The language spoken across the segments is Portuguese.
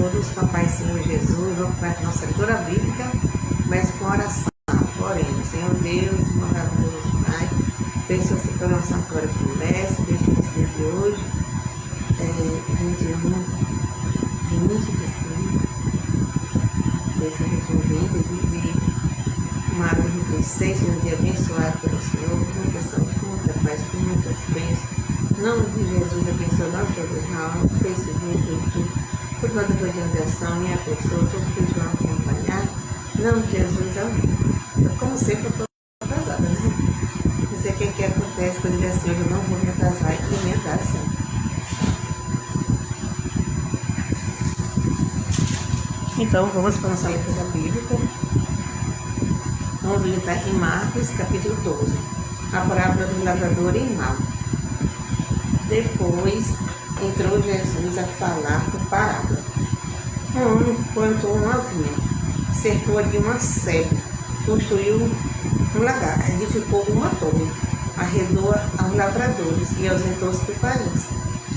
todos, Papai Senhor Jesus, vamos para a nossa leitura bíblica, começa com oração. Oremos, Senhor Deus, maravilhoso Pai, peço você pela nossa glória promessa, desde o dia de hoje, 21, 20 de junho, desse 2020, de março de 2006, um dia abençoado pelo Senhor, muita saúde, muita paz, com muitas bênçãos. Em nome de Jesus, abençoe nós todos na aula, Facebook, YouTube, por toda a organização, minha pessoa, todos que vão acompanhar. Em nome de Jesus, amém. Como sempre, eu estou atrasada, né? Não sei o que acontece, quando ele assim, hoje eu não vou me atrasar e me atrasar. Então, vamos para a nossa leitura bíblica. Vamos meditar em Marcos, capítulo 12, a parábola do lavrador e mal. Depois entrou Jesus a falar por parábola. Um homem plantou uma vinha, cercou de uma cega, construiu um lagar, edificou uma torre, arredou aos lavradores e ausentou-se do país.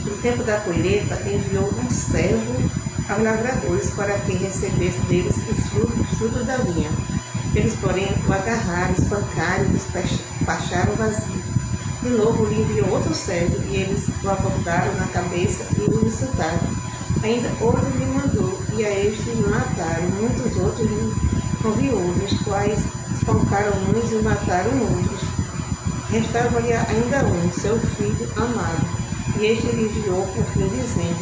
No tempo da colheita, enviou um servo aos lavradores para que recebesse deles os frutos da vinha. Eles, porém, o agarraram, espancaram e despacharam vazio. De novo lhe enviou outro servo e eles o apontaram na cabeça e o insultaram. Ainda outro lhe mandou e a este mataram. Muitos outros lhe enviou, os quais espancaram uns e mataram outros. Restava-lhe ainda um, seu filho amado, e este lhe enviou por fim dizendo: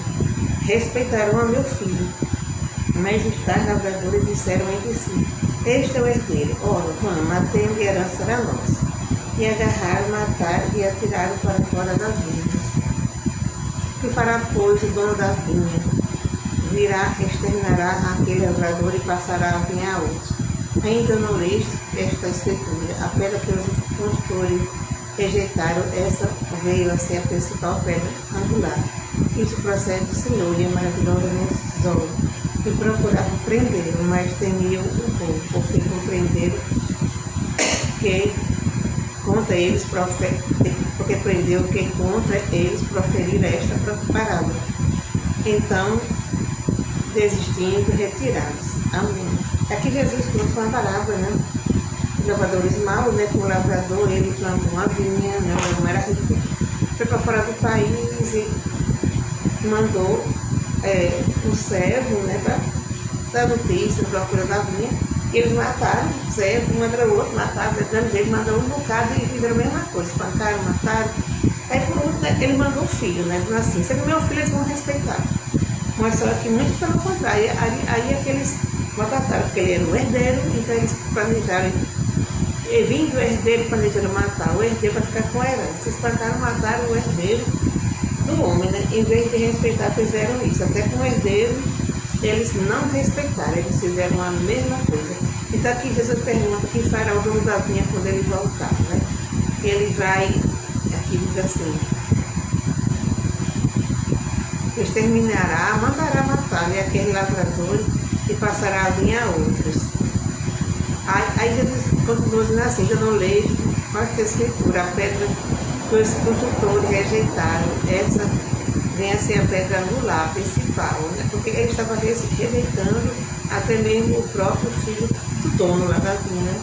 respeitarão a meu filho. Mas os tais lavradores disseram entre si: este é o herdeiro, ora, vamos, matemos e a herança será nossa. E agarraram, mataram e atiraram para fora da vinha. O que fará, pois, o dono da vinha? Virá, exterminará aquele lavrador e passará a vinha a outro. Ainda não leste esta escritura: a pedra que os construtores rejeitaram, essa veio a ser a principal pedra angular. Isso procede do Senhor e é maravilhosa nos olhos. E procuravam prendê-lo, mas temiam o povo, porque compreenderam que contra eles porque prendeu que contra eles proferiram esta parábola. Então, desistindo, retiraram-se. Amém. Aqui Jesus trouxe uma parábola, né? Os lavradores maus, né? Com o lavrador, ele plantou uma vinha, né? Não era rico, foi para fora do país e mandou um servo, né? Para dar notícia, procura da vinha. E eles mataram o servo, um contra o outro, mataram, ele mandou um bocado e fizeram a mesma coisa, espancaram, mataram. Aí por último, né, ele mandou o filho, né? Dizendo assim: se é meu filho, eles vão respeitar. Mas só que muito pelo contrário, aí aqueles mataram, porque ele era o herdeiro, então eles planejaram, e vindo o herdeiro, planejaram matar o herdeiro para ficar com a herança. Espancaram, mataram o herdeiro do homem, né? Em vez de respeitar, fizeram isso. Até com o herdeiro, eles não respeitaram, eles fizeram a mesma coisa. Então aqui Jesus pergunta: o que fará o dono da vinha quando ele voltar, né? Ele vai, aqui diz assim: exterminará, mandará matar, né, aquele lavrador e passará a vinha a outros. Aí Jesus continua dizendo assim: ainda não leio, mas a escritura, a pedra que os construtores rejeitaram, essa vem a ser a pedra angular principal, né? Porque ele estava rejeitando até mesmo o próprio filho do dono lá da vinha, né?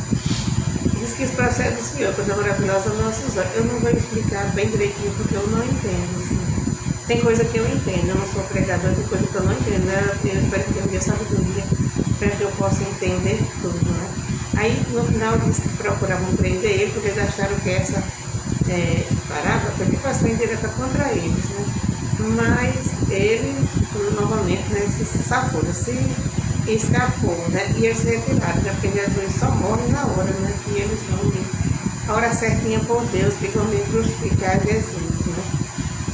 Diz que isso procede do Senhor, coisa maravilhosa aos nossos olhos. Eu não vou explicar bem direitinho porque eu não entendo, assim. Tem coisa que eu entendo, eu não sou pregadora, tem coisa que eu não entendo, né? Eu espero que eu tenha sabedoria para que eu possa entender tudo, né? Aí no final diz que procuravam prender ele porque eles acharam que essa parábola foi tipo assim direta contra eles, né? Mas ele novamente, né, se safou, se escapou, né? E eles se retiraram, né? Porque Jesus só morre na hora, né? E eles vão vir a hora certinha por Deus, que vão vir crucificar Jesus, né?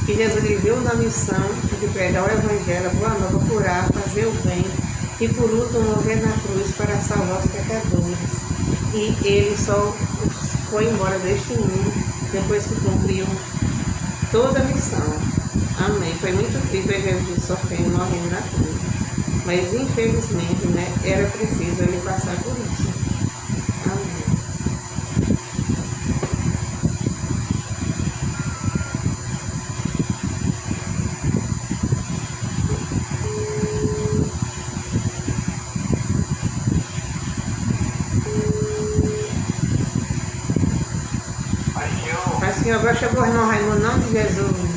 E Jesus lhe deu na missão de pregar o Evangelho, a boa nova, curar, fazer o bem e por último morrer na cruz para salvar os pecadores. E ele só foi embora deste mundo depois que cumpriu toda a missão. Amém. Foi muito triste ver Jesus sofrendo e morrendo na cruz. Mas infelizmente, né, era preciso ele passar por isso. Amém. Senhor, abaixa o irmão Raimundo, em nome de Jesus.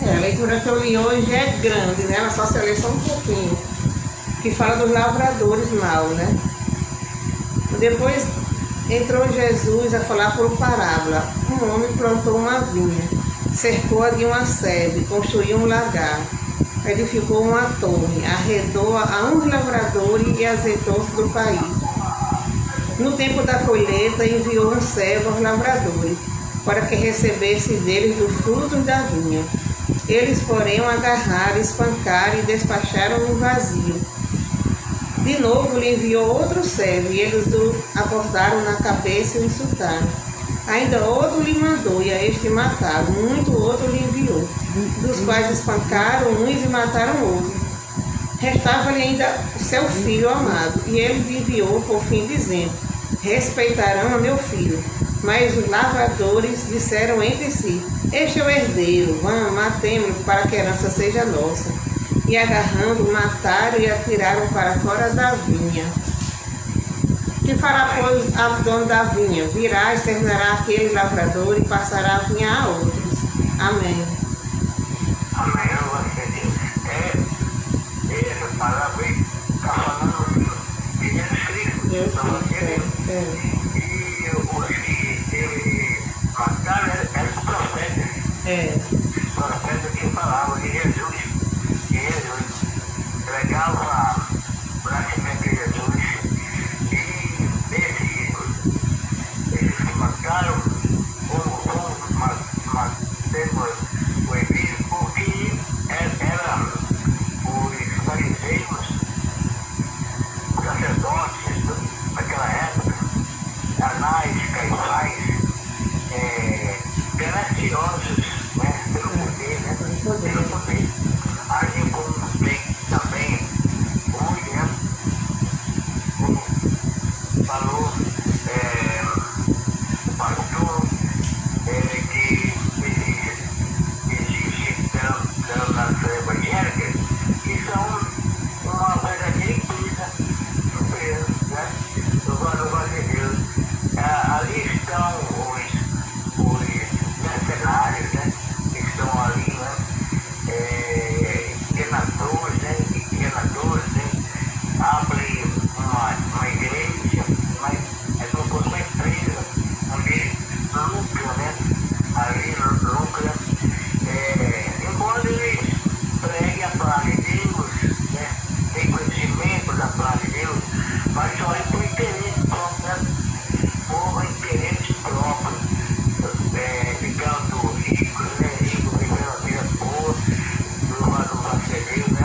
A leitura que eu li hoje é grande, né? Ela só se lê só um pouquinho. Que fala dos lavradores maus, né? Depois entrou Jesus a falar por parábola. Um homem plantou uma vinha, cercou-a de uma sebe, construiu um lagar, edificou uma torre, arredou-a a uns lavradores e azeitou-se do país. No tempo da colheita, enviou um servo aos lavradores, para que recebesse deles do fruto da vinha. Eles, porém, o agarraram, espancaram e despacharam no vazio. De novo lhe enviou outro servo, e eles o acordaram na cabeça e o insultaram. Ainda outro lhe mandou, e a este mataram. Muito outro lhe enviou, dos quais espancaram uns e mataram outros. Restava-lhe ainda seu filho amado, e ele lhe enviou por fim, dizendo: respeitarão a meu filho. Mas os lavradores disseram entre si: este é o herdeiro, vamos, matemo-lo para que a herança seja nossa. E agarrando, mataram e atiraram para fora da vinha. Que fará, pois, a dona da vinha? Virá, exterminará aquele lavrador e passará a vinha a outros. Amém. Amém, glória a Deus. Essa palavra está falando de Jesus Cristo. E os que ele mataram eram os profetas. Os profetas que falavam de Jesus. E Jesus pregava o nascimento de Jesus. E esses que mataram, matemos o envio, porque eram os fariseus, os sacerdotes daquela época, Anás, Caifás, graciosos, né, pelo poder, né, pelo poder. Assim como tem também hoje, né, como falou o pastor, que existe pela nação evangélica, que são uma verdadeira empresa, né? Louvado de Deus. Ali estão os mercenários, né? Que estão ali, né? Enganadores, né? Enganadores, né? Abre uma igreja, mas é como se fosse uma empresa, onde lucra, né? Ali lucra. Embora eles preguem a palavra de Deus, né? Tem conhecimento da palavra de Deus, mas só é por interesse próprio, né? Por interesse próprio, ficando ricos, né? Ricos, vivendo a vida boa, louvado seja Deus, né?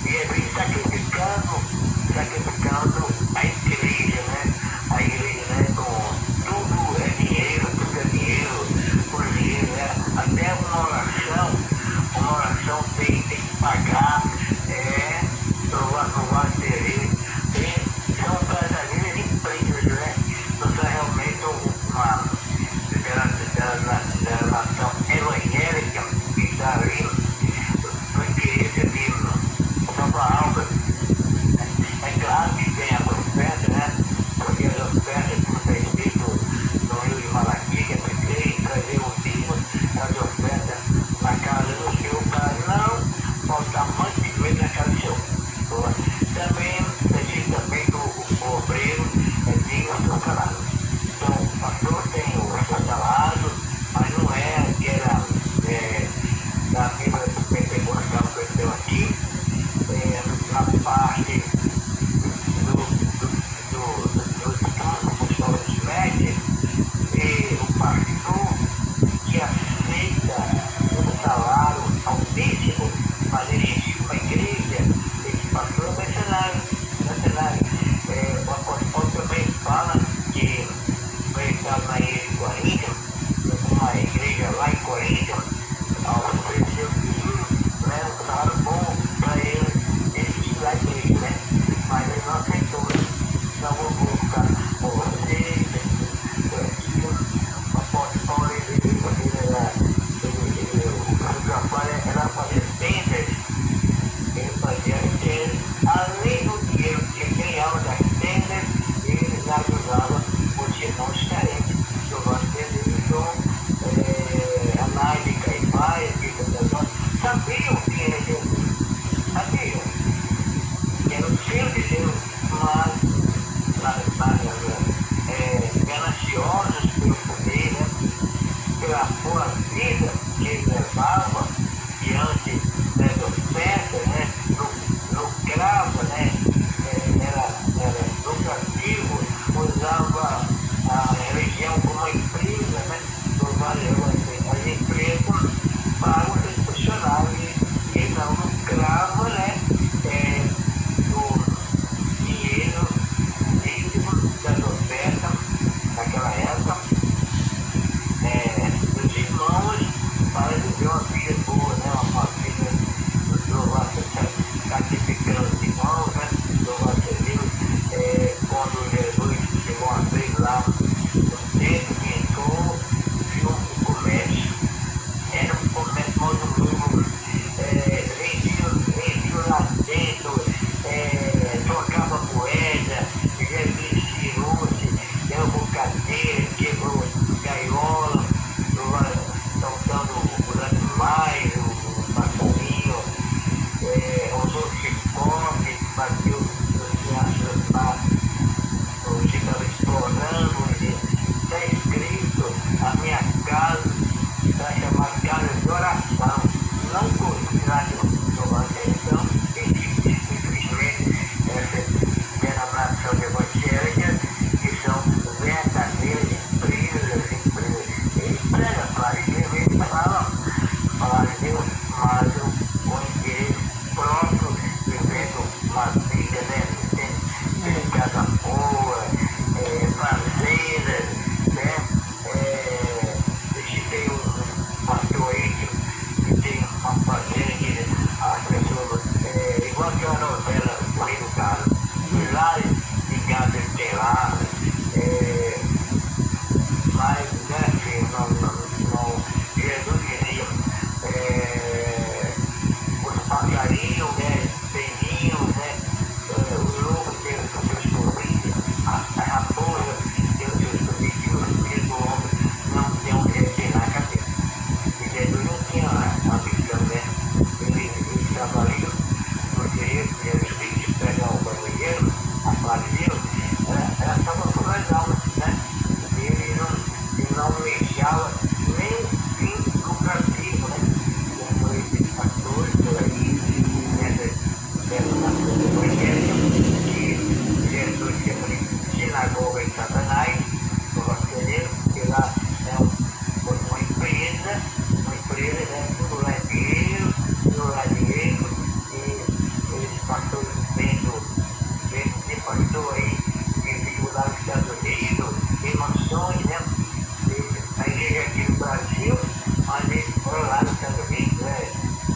E é bem sacrificando a igreja, né? A igreja, né? Com tudo é dinheiro, por dinheiro, né? Até uma oração tem que pagar, louvado seja Deus. São verdadeiras empresas, né? Não são realmente uma nação evangélica. pela boa vida que ele levava diante, né, do oferta, né, lucrava, né, era lucrativo, usava a religião como uma empresa, né, as empresas para os seus funcionários e não lucrava, né, do dinheiro líquido das ofertas naquela época, dos irmãos para viver uma vida boa, né, uma vida sacrificando os irmãos, né, louvado seja Deus, quando Jesus chegou uma vez lá no templo que entrou, viu o comércio. Era um comércio muito novo, vendiam lá dentro, trocava moeda, Jesus tirou-se, derrubou cadeira, quebrou gaiola, estão dando os animais, o passarinho, usou chicote, bateu nos crianças lá, ficava explorando, está escrito, a minha casa está chamada casa de oração, não cozinhar de oração, infelizmente, essa denominação evangélica, que são verdadeiras empresas, eles pregam, falam de Deus, eles falam de Deus, mas o interesse próprio, vivendo uma vida, né, tem casa boa, fazendas, né, tem um pastor aí que tem uma fazenda que as pessoas, igual que uma novela do Rei do Gado, lá de gado ele tem lá, mas, né, filho, Jesus dizia, os passarinhos, né, belinhos, né, os lobos têm os seus sorrisos, a raposa tem os seus sorrisos, os filhos do homem não tem um receio na cabeça. E Jesus não tinha uma visão, né? Ele estava ali, no direito, Jesus Cristo, pegar o banheiro, a paz de Deus, ela estava por as almas, né? Ele não deixava nem fim lucrativo, né? Como esses pastores por aí, nessa nação evangélica, que Jesus chama de sinagoga de Satanás, no Evangelho, que lá é uma empresa, né? Tudo lá é dinheiro, e esses pastores vendo de pastor aí, que vive lá nos Estados Unidos, tem mansões, né? A igreja aqui no Brasil, mas eles foram lá nos Estados Unidos, né?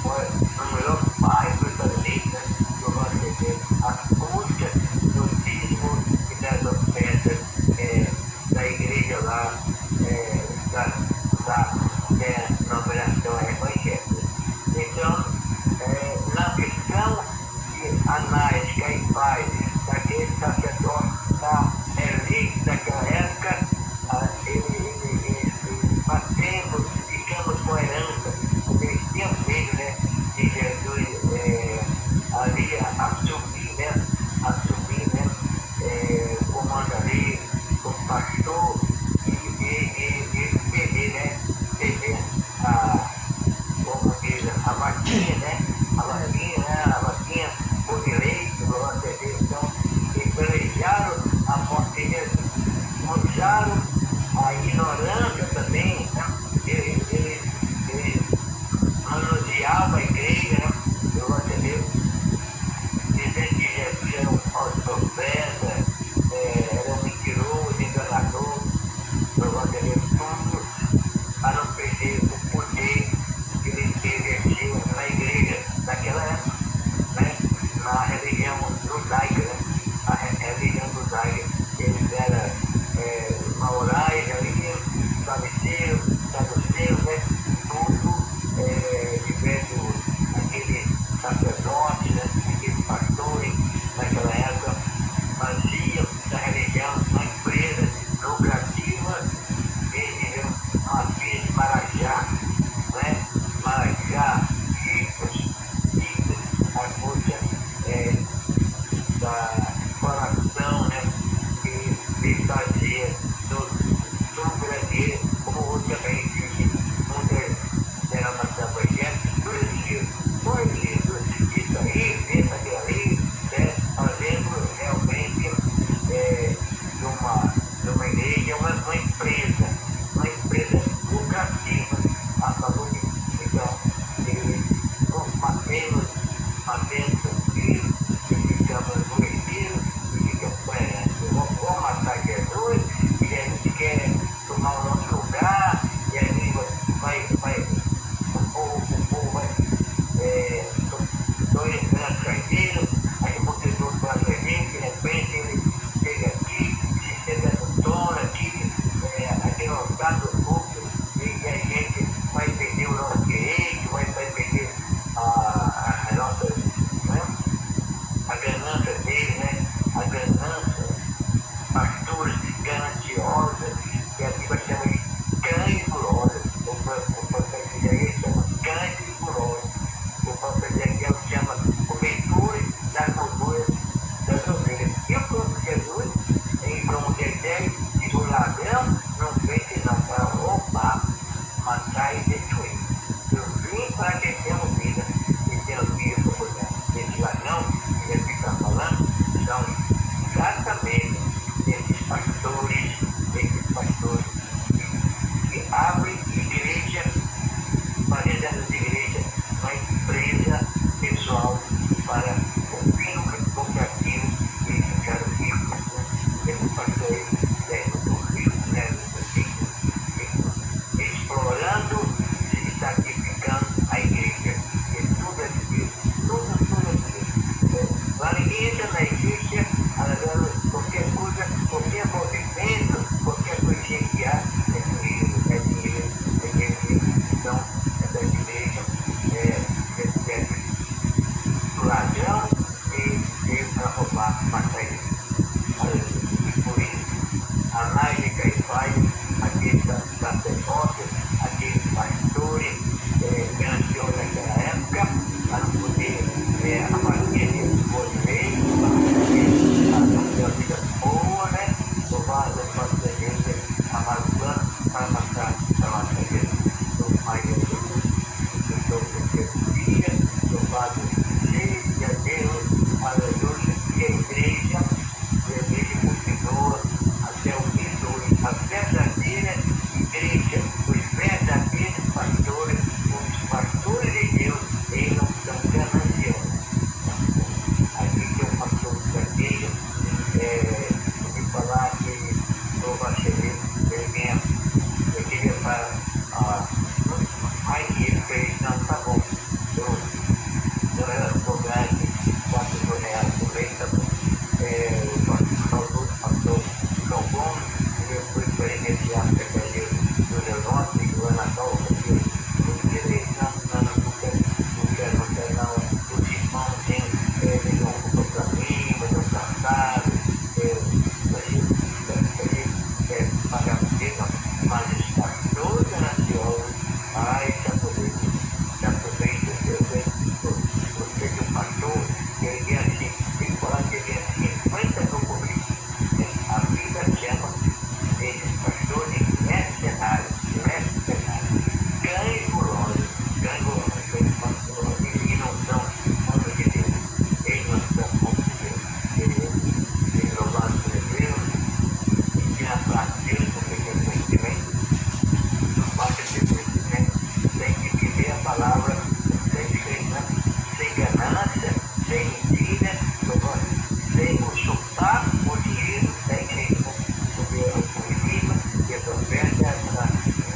Foi no melhor bairro dos Estados Unidos, né? Eu gosto de ver a busca do dízimo e das ofertas da igreja lá, da denominação evangélica. Então, na visão de Anás, Caifás, daquele sacerdote da elite daquela época, batemos, ficamos com a herança, porque eles tinham medo, né, de Jesus ali assumir, né, o comando ali, como pastor, e perder, né, como diz, a vaquinha, né, a vaquinha por direito, glória a Deus. Então, eles planejaram a morte de Jesus, mostraram a ignorância também, né? Ele manuseava a igreja, né? Glória a Deus, dizendo que Jesus era um falso profeta, era um mentiroso, enganador, glória a Deus, tudo para não perder o poder que ele exerceu na igreja daquela época, né? Na religião judaica, né? A religião judaica, eles eram maorais ali, saduceus, né? Tudo vivendo aquele sacerdote, né? Aqueles pastores naquela época, faziam da religião uma empresa lucrativa, eles viviam uma vida de marajá, né? Marajá, ricos, a coisa da coração, né? Que fazia do grande, como outro também, saúde. Então, ele batendo e ficamos no retiro, e ficamos, vamos matar Jesus, e a gente quer tomar o nosso lugar, e aí o povo vai dois grandes carneiros, aí o protetor para a gente, de repente ele chega aqui, se chega no trono aqui, aqui no estado do público, e a gente vai perder o nosso direito, vai perder a nossa, né? A ganância dele, né? A ganância, pastores gananciosa, que a Bíblia chama de cães gulosos, o profeta Isaías chama cães gulosos, o profeta Ezequiel chama cobertura da gordura das ovelhas. E o próprio Jesus, em João 17, diz: o ladrão não vem senão para roubar, matar e destruir. Eu vim para que tenhamos vida e tenhamos vida para poder. Esse ladrão que ele está falando são exatamente esses pastores que abrem igreja, fazendo dessas igrejas uma empresa pessoal para o fim lucrativo e ficar ricos, né? Esses pastores muito ricos, né? Explorando e sacrificando a igreja. E tudo é de Deus. Tudo é de Deus. Lá ninguém entra na igreja, qualquer coisa, qualquer movimento, qualquer coisinha que há, é dinheiro. Então, essa igreja recebe o ladrão e veio para roubar, matar ele. E por isso, Anás e Caifás, aqueles sacerdotes, aqueles pastores gananciosos naquela época, para não poder abater os reis, para ter a vida boa, né? Louvado a nossa igreja, amado plano, para matar Jesus. Pai de Jesus, louvado seja Deus, aleluia, e a igreja continua até o fim dos, a verdadeira igreja, os verdadeiros pastores, os pastores de Deus, eles não são gananciosos. Aqui tem um pastor da igreja, ouvi falar que o Bachelet, eu queria para aí ele fez, não, tá bom, eu era cobrar aqui R$ 4 por mês, tá bom. O pastor Galvão, eu fui para iniciar a secretaria do Leonópolis, do Natal, porque eu queria, não quero, não, os irmãos têm uma culpa para mim, mas eu cansado, pagar o que não, mas está todo grandioso. Ai, se aproveita, você que o pastor, ele ganha assim, tem que falar que ele ganha 50 mil por mês. A vida chama esses pastores mercenários, ganhos gulosos, eles não são homens de Deus, eles não são homens de Deus, eles louvaram por Deus, e tinha a parte deles, porque tem conhecimento, não basta ter conhecimento, tem que viver a palavra sem ganância, sem mentira, sem chutar o dinheiro, sem jeito, porque o inimigo e a oferta é para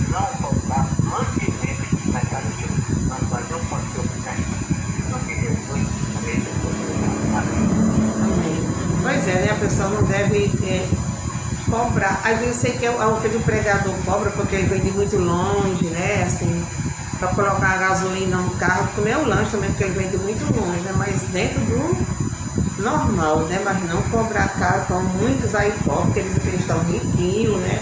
não faltar mantimento na casa de Deus. Nós fazemos com o seu em nome de Jesus, Amém. Pois é, né? A pessoa não deve cobrar. Às vezes eu sei que o pregador cobra porque ele vem de muito longe, né? Assim, para colocar a gasolina no carro, comer o lanche também, porque ele vem de muito longe, né? Mas dentro do normal, né? Mas não cobrar caro, como muitos aí cobram, porque eles estão riquinhos, né?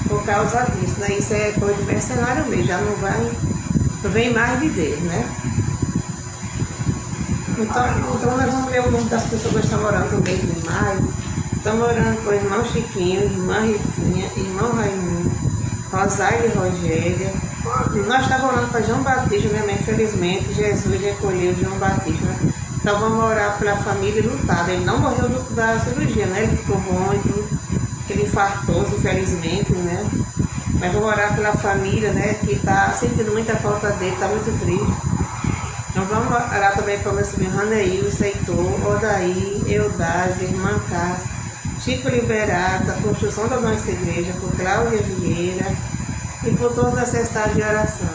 Por causa disso, né? Isso é coisa de mercenário mesmo, já não vem mais de Deus, né? Então nós vamos ler o nome das pessoas que estão orando no mês de maio. Estamos orando por irmão Chiquinho, irmã Ritinha, irmão Raimundo, Rosário e Rogéria. Nós estávamos orando para João Batista, né? Mas infelizmente Jesus recolheu João Batista, né? Então vamos orar pela família lutada. Ele não morreu da cirurgia, né? Ele ficou bom, ele infartou, infelizmente, né? Mas vamos orar pela família, né? Que está sentindo muita falta dele, está muito triste. Nós vamos orar também para o meu sobrinho Raneil, Heitor, Odaí, Eudade, Irmã Cássia, Chico Liberato, a construção da nossa igreja, por Cláudia Vieira e por todos os necessários de oração.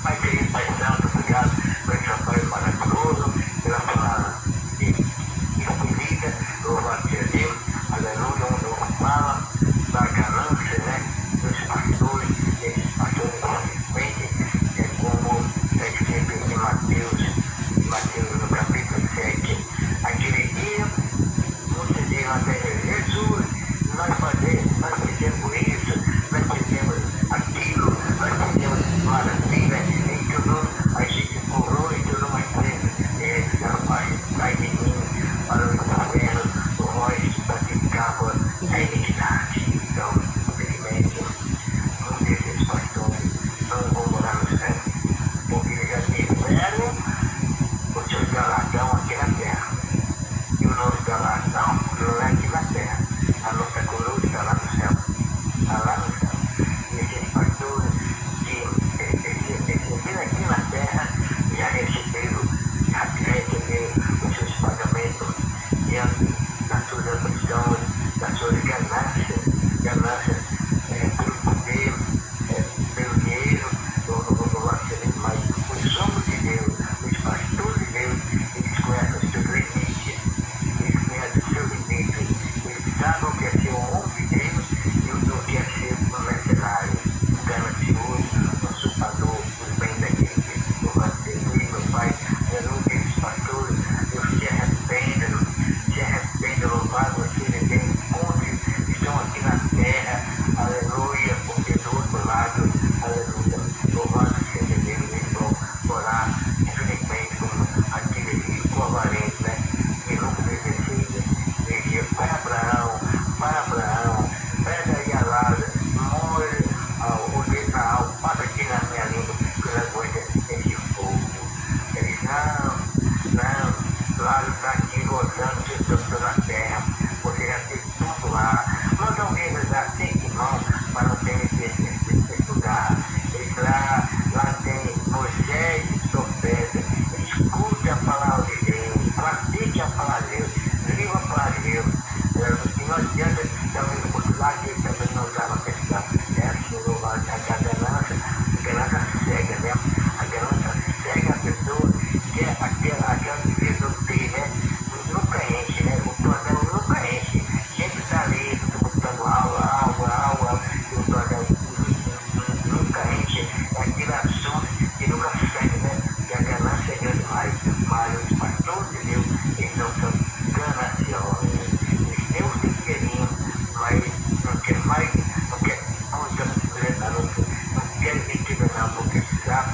Pai querido, Pai Santo, obrigado por esse apoio maravilhoso, pela palavra de vida, louvado seja Deus, aleluia, onde eu fala da ganância, né, dos pastores, esses pastores infelizmente, é como é escrito em Mateus no capítulo 7, aquele dia, muitos dizem até Jesus, nós fizemos isso, nós fizemos aquilo, nós fizemos maravilha, em tudo a gente curou e tudo mais coisa. Rapaz, sai de mim para o inferno, vós praticava a iniquidade. Então, infelizmente, um desses pastores não vão morar no céu, porque já tiveram o seu galardão aqui na terra. E o nosso galardão não é aqui na terra. A nossa coroa está lá no céu. Está lá no céu. E esses pastores que receberam aqui na terra já receberam os seus pagamentos diante das suas ambições, das suas ganâncias pelo poder, pelo dinheiro, mas os homens de Deus, os pastores de Deus, eles conhecem os seus limites, eles conhecem os seus limites, eles sabem o que é ser um homem de Deus e o que é ser um mercenário, um ganancioso, um usurpador dos bens daquele. Louvado seja Deus, meu Pai, aleluia, esses pastores, Deus se arrependam, louvado seja Deus, onde estão aqui na terra, aleluia, porque do outro lado, aleluia, louvado seja Deus, eles vão orar, infelizmente, como aquele rico avarento, né, que nunca desejou, dizia, para Abraão, pega aí a lada, molhe o dedo na alma, passa aqui na minha língua, que eu não aguento esse fogo. Ele não, lá está aqui gozando de Deus na terra, você já tem tudo lá, mas alguém já tem de mão para não ter esse lugar. Ele lá tem Moisés e profeta, escute a palavra de Deus, pratique a palavra de Deus, viva a palavra de Deus. E não adianta também por lá que ele também não usava questão, a ganância cega, né? A ganância cega a pessoa, que é aquela que não tem, né? Nunca enche, né? O programa nunca enche, sempre está ali, botando aula, e o programa nunca enche, é aquele assunto que nunca segue, né? Que a ganância é grande mais, mas os pastores de Deus, eles não são gananciosos, eles têm um dinheirinho, mas não quer mais, não quer riqueza não, porque sabe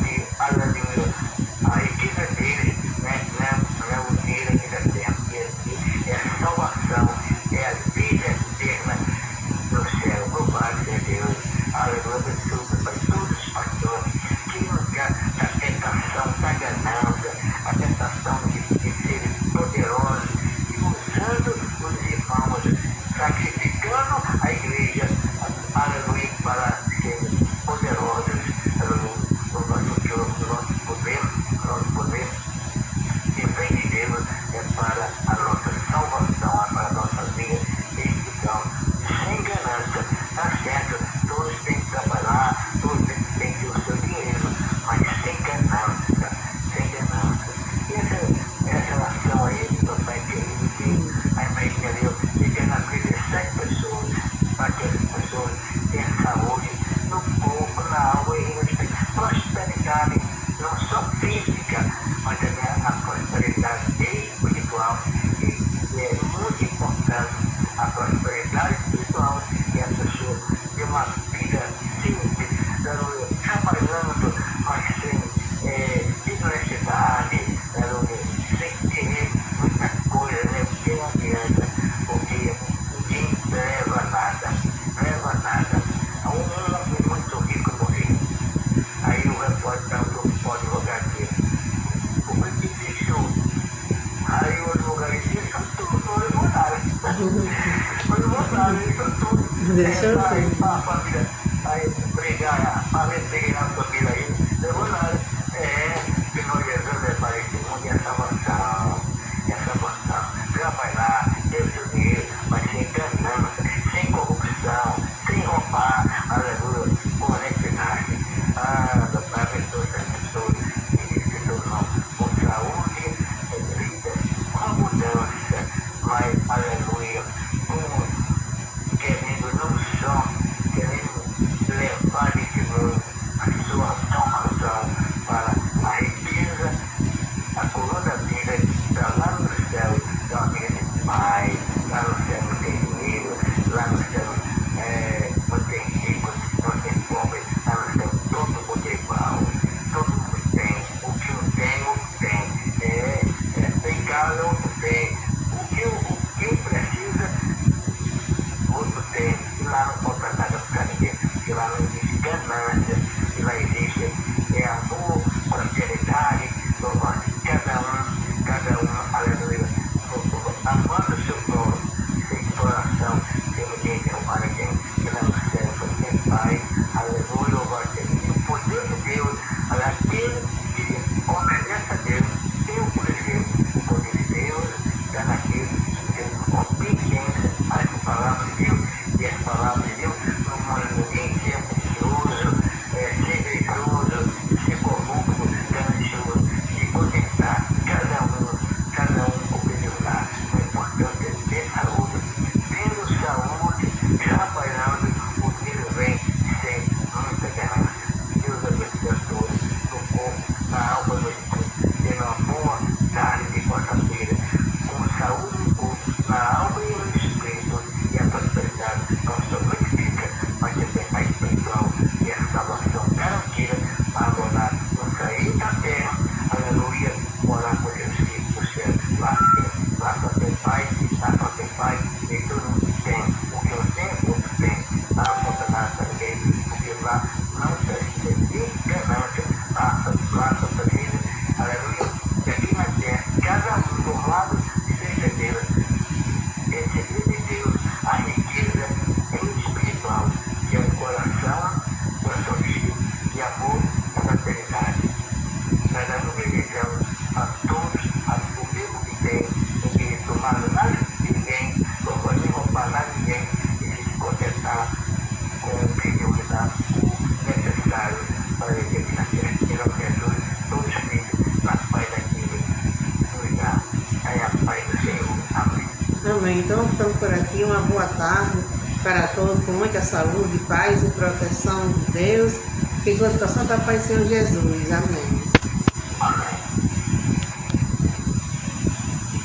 que a riqueza dele não é o dinheiro aqui da terra, é a salvação, é a vida eterna no céu. Louvado seja Deus, aleluia, para todos os pastores que nunca a tentação da ganância, a tentação de serem poderosos e usando os irmãos, sacrificando a igreja, aleluia, para serem poderosos, nosso poder que vem de Deus é para a nossa salvação, é para a nossa vida espiritual, sem ganância, tá certo, todos têm que trabalhar, todos têm que ter o seu dinheiro, mas sem ganância, e essa nação aí, meu Pai querido, que a imagem ali, eu fiquei na vida de 7 pessoas, para que as pessoas tenham saúde no corpo, na alma e prosperidade, não só física, mas também a prosperidade espiritual, que é muito importante, a prosperidade espiritual, que a pessoa tem uma vida simples, trabalhando, mas sem desonestidade, sem querer muita coisa, né? Porque não adianta, porque ninguém leva nada. Um homem muito rico morreu. Aí o repórter pode jogar aqui. Como é que deixou? Aí o advogado disse, isso tudo, não levaram. Não levaram, isso tudo. Deixa eu Aí, ver. a família, aí, brigar, a família na família aí, levou nada. Senhor Jesus é para esse mundo e essa mansão. Já vai lá, Deus o dinheiro, mas sem ganância, sem corrupção, sem roubar, aleluia, com honestidade. Abençoe essas pessoas que se tornam com saúde, vida, com abundância, mas, aleluia, querendo não só, querendo levar esse mundo a sua salvação para a riqueza, a coroa da vida está lá no céu, então a vida de paz, lá no céu não tem dinheiro, lá no céu não tem ricos, não tem pobres, lá no céu todo mundo é igual, todo mundo tem, o que um tem, outro tem, tem casa, outro tem, o que um precisa, outro tem, e lá não falta nada para ninguém, e lá não existe ganância, e lá existe amor, prosperidade, cada um, aleluia, amando o seu próximo, sem exploração, sem ninguém derrubar ninguém, que lá no céu só tem paz, aleluia, louvado seja o poder de Deus, aquele que obedece a Deus, tem o poder de Deus, está naquele que tem obediência às palavras de Deus, e as palavras de Deus não mandam ninguém ser ambicioso, ser invejoso, ser corrupto, ganancioso, se contentar, cada um obedecendo. O importante é ter saúde. Tendo saúde, trabalhando, o dinheiro vem sem muita ganância. Deus abençoe a todos, no corpo, na alma, no espírito, tendo uma boa tarde de quarta-feira, com saúde no corpo, na alma e no espírito, e a prosperidade não só frutifica, mas também a espiritual e a salvação garantida para morar no sair da terra, aleluia, morar com Deus no céu. Lá só tem paz, lá só tem paz, e todo mundo tem o que eu tenho, outro tem. Lá não falta nada para ninguém, porque lá não tem ganância, lá só tem, aleluia, e aqui na terra, cada um do lado seja Deus, receber de Deus a riqueza espiritual, que é o coração cheio de amor e fraternidade. Nós não desejamos a todos o mesmo que tem, ninguém tomar nada de ninguém, não pode roubar nada de ninguém, e se contentar com o que Deus dá, o necessário para viver aqui na terra. Em nome de Jesus, todos filhos, na paz daquele nos dá. É a paz do Senhor. Amém. Amém. Então, ficamos por aqui. Uma boa tarde para todos, com muita saúde, paz e proteção de Deus. Que todos com a Santa Paz do Senhor Jesus. Amém.